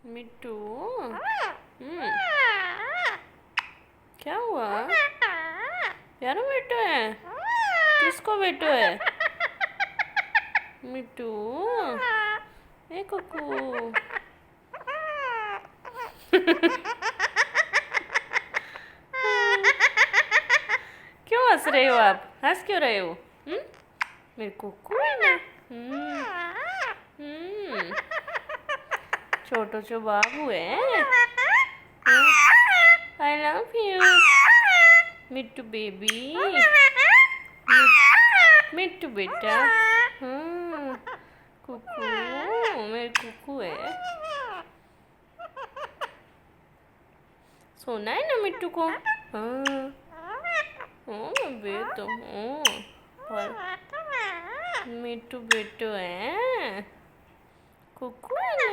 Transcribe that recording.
मिट्टू। क्या हुआ? प्यारा बेटू है। किसको बेटू है? मिट्टू। ए कुकू। क्यों हंस रहे हो आप? हंस क्यों रहे हो? मेरे कुकू है ना। छोटो छो बाबू है। I love you Mittu baby. Mittu बेटा। कुकू मेरे कुकू है। सोना है ना मिट्टू को। बेटो मिट्टू बेटो है। कुकू है ना।